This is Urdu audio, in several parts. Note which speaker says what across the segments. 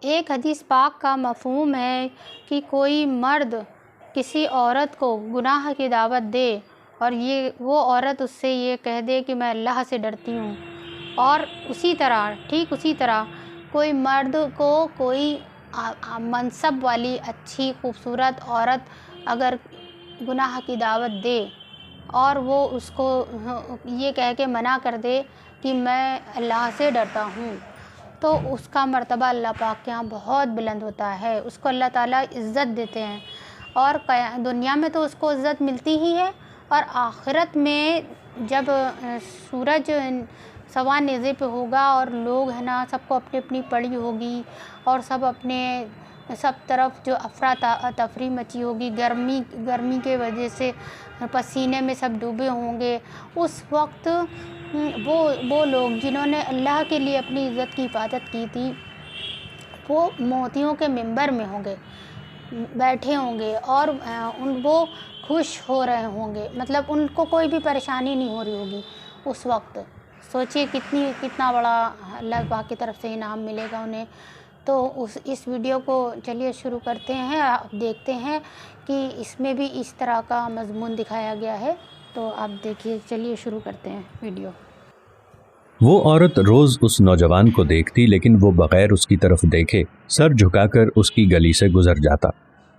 Speaker 1: ایک حدیث پاک کا مفہوم ہے کہ کوئی مرد کسی عورت کو گناہ کی دعوت دے اور وہ عورت اس سے یہ کہہ دے کہ میں اللہ سے ڈرتی ہوں، اور ٹھیک اسی طرح کوئی مرد کو کوئی منصب والی اچھی خوبصورت عورت اگر گناہ کی دعوت دے اور وہ اس کو یہ کہہ کے منع کر دے کہ میں اللہ سے ڈرتا ہوں، تو اس کا مرتبہ اللہ پاک کے ہاں بہت بلند ہوتا ہے، اس کو اللہ تعالیٰ عزت دیتے ہیں، اور دنیا میں تو اس کو عزت ملتی ہی ہے، اور آخرت میں جب سورج سوا نیزے پہ ہوگا اور لوگ ہے نا سب کو اپنی اپنی پڑی ہوگی اور سب طرف جو افراتفری مچی ہوگی، گرمی کے وجہ سے پسینے میں سب ڈوبے ہوں گے، اس وقت وہ لوگ جنہوں نے اللہ کے لیے اپنی عزت کی حفاظت کی تھی وہ موتیوں کے منبر میں ہوں گے، بیٹھے ہوں گے، اور وہ خوش ہو رہے ہوں گے، مطلب ان کو کوئی بھی پریشانی نہیں ہو رہی ہوگی اس وقت۔ سوچئے کتنا بڑا اللہ پاک کی طرف سے انعام ملے گا انہیں۔ تو اس ویڈیو کو چلیے شروع کرتے ہیں، آپ دیکھتے ہیں کہ اس میں بھی اس طرح کا مضمون دکھایا گیا ہے، تو آپ دیکھیے، چلیے شروع کرتے ہیں ویڈیو۔
Speaker 2: وہ عورت روز اس نوجوان کو دیکھتی، لیکن وہ بغیر اس کی طرف دیکھے سر جھکا کر اس کی گلی سے گزر جاتا۔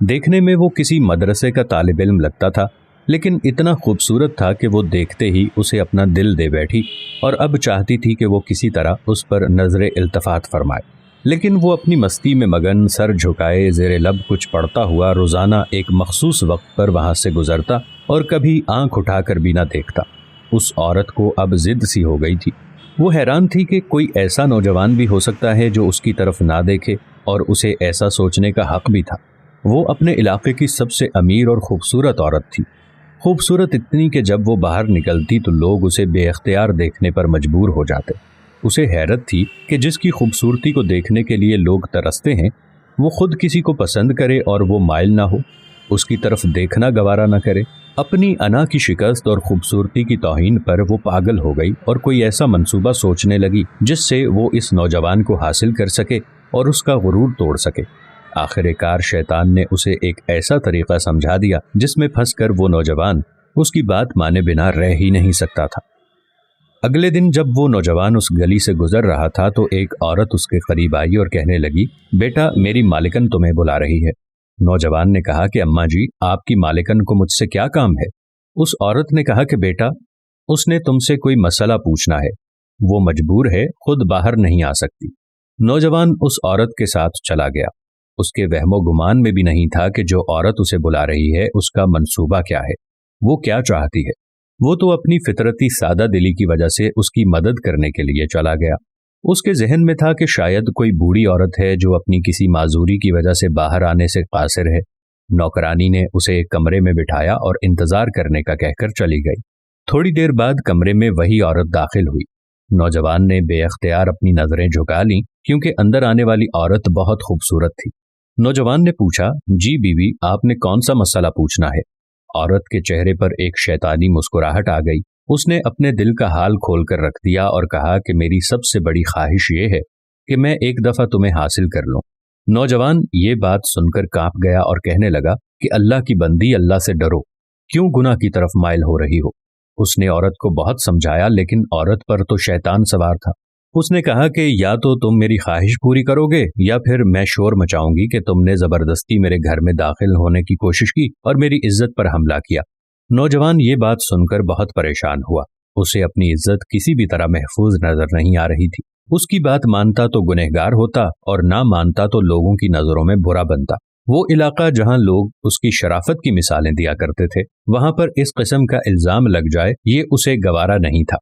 Speaker 2: دیکھنے میں وہ کسی مدرسے کا طالب علم لگتا تھا، لیکن اتنا خوبصورت تھا کہ وہ دیکھتے ہی اسے اپنا دل دے بیٹھی، اور اب چاہتی تھی کہ وہ کسی طرح اس پر نظر التفات فرمائے۔ لیکن وہ اپنی مستی میں مگن، سر جھکائے زیر لب کچھ پڑھتا ہوا روزانہ ایک مخصوص وقت پر وہاں سے گزرتا اور کبھی آنکھ اٹھا کر بھی نہ دیکھتا۔ اس عورت کو اب ضد سی ہو گئی تھی۔ وہ حیران تھی کہ کوئی ایسا نوجوان بھی ہو سکتا ہے جو اس کی طرف نہ دیکھے، اور اسے ایسا سوچنے کا حق بھی تھا۔ وہ اپنے علاقے کی سب سے امیر اور خوبصورت عورت تھی، خوبصورت اتنی کہ جب وہ باہر نکلتی تو لوگ اسے بے اختیار دیکھنے پر مجبور ہو جاتے۔ اسے حیرت تھی کہ جس کی خوبصورتی کو دیکھنے کے لیے لوگ ترستے ہیں، وہ خود کسی کو پسند کرے اور وہ مائل نہ ہو، اس کی طرف دیکھنا گوارا نہ کرے۔ اپنی انا کی شکست اور خوبصورتی کی توہین پر وہ پاگل ہو گئی اور کوئی ایسا منصوبہ سوچنے لگی جس سے وہ اس نوجوان کو حاصل کر سکے اور اس کا غرور توڑ سکے۔ آخر کار شیطان نے اسے ایک ایسا طریقہ سمجھا دیا جس میں پھنس کر وہ نوجوان اس کی بات مانے بنا رہ ہی نہیں سکتا تھا۔ اگلے دن جب وہ نوجوان اس گلی سے گزر رہا تھا تو ایک عورت اس کے قریب آئی اور کہنے لگی، بیٹا میری مالکن تمہیں بلا رہی ہے۔ نوجوان نے کہا کہ اماں جی، آپ کی مالکن کو مجھ سے کیا کام ہے؟ اس عورت نے کہا کہ بیٹا، اس نے تم سے کوئی مسئلہ پوچھنا ہے، وہ مجبور ہے، خود باہر نہیں آ سکتی۔ نوجوان اس عورت کے ساتھ چلا گیا۔ اس کے وہم و گمان میں بھی نہیں تھا کہ جو عورت اسے بلا رہی ہے اس کا منصوبہ کیا ہے، وہ کیا چاہتی ہے۔ وہ تو اپنی فطرتی سادہ دلی کی وجہ سے اس کی مدد کرنے کے لیے چلا گیا۔ اس کے ذہن میں تھا کہ شاید کوئی بوڑھی عورت ہے جو اپنی کسی معذوری کی وجہ سے باہر آنے سے قاصر ہے۔ نوکرانی نے اسے ایک کمرے میں بٹھایا اور انتظار کرنے کا کہہ کر چلی گئی۔ تھوڑی دیر بعد کمرے میں وہی عورت داخل ہوئی۔ نوجوان نے بے اختیار اپنی نظریں جھکا لیں کیونکہ اندر آنے والی عورت بہت خوبصورت تھی۔ نوجوان نے پوچھا، جی بیوی، آپ نے کون سا مسئلہ پوچھنا ہے؟ عورت کے چہرے پر ایک شیطانی مسکراہٹ آ گئی۔ اس نے اپنے دل کا حال کھول کر رکھ دیا اور کہا کہ میری سب سے بڑی خواہش یہ ہے کہ میں ایک دفعہ تمہیں حاصل کر لوں۔ نوجوان یہ بات سن کر کانپ گیا اور کہنے لگا کہ اللہ کی بندی، اللہ سے ڈرو، کیوں گناہ کی طرف مائل ہو رہی ہو؟ اس نے عورت کو بہت سمجھایا لیکن عورت پر تو شیطان سوار تھا۔ اس نے کہا کہ یا تو تم میری خواہش پوری کرو گے یا پھر میں شور مچاؤں گی کہ تم نے زبردستی میرے گھر میں داخل ہونے کی کوشش کی اور میری عزت پر حملہ کیا۔ نوجوان یہ بات سن کر بہت پریشان ہوا۔ اسے اپنی عزت کسی بھی طرح محفوظ نظر نہیں آ رہی تھی۔ اس کی بات مانتا تو گنہگار ہوتا اور نہ مانتا تو لوگوں کی نظروں میں برا بنتا۔ وہ علاقہ جہاں لوگ اس کی شرافت کی مثالیں دیا کرتے تھے، وہاں پر اس قسم کا الزام لگ جائے یہ اسے گوارا نہیں تھا۔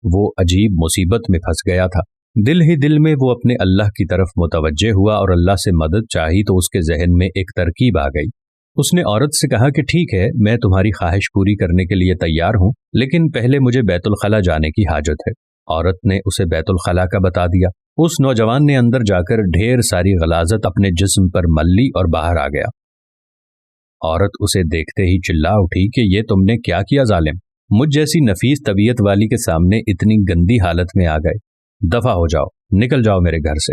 Speaker 2: وہ عجیب مصیبت میں پھنس گیا تھا۔ دل ہی دل میں وہ اپنے اللہ کی طرف متوجہ ہوا اور اللہ سے مدد چاہی تو اس کے ذہن میں ایک ترکیب آ گئی۔ اس نے عورت سے کہا کہ ٹھیک ہے، میں تمہاری خواہش پوری کرنے کے لیے تیار ہوں، لیکن پہلے مجھے بیت الخلا جانے کی حاجت ہے۔ عورت نے اسے بیت الخلا کا بتا دیا۔ اس نوجوان نے اندر جا کر ڈھیر ساری غلاظت اپنے جسم پر مل لی اور باہر آ گیا۔ عورت اسے دیکھتے ہی چلا اٹھی کہ یہ تم نے کیا کیا ظالم؟ مجھ جیسی نفیس طبیعت والی کے سامنے اتنی گندی حالت میں آ گئے۔ دفع ہو جاؤ، نکل جاؤ میرے گھر سے۔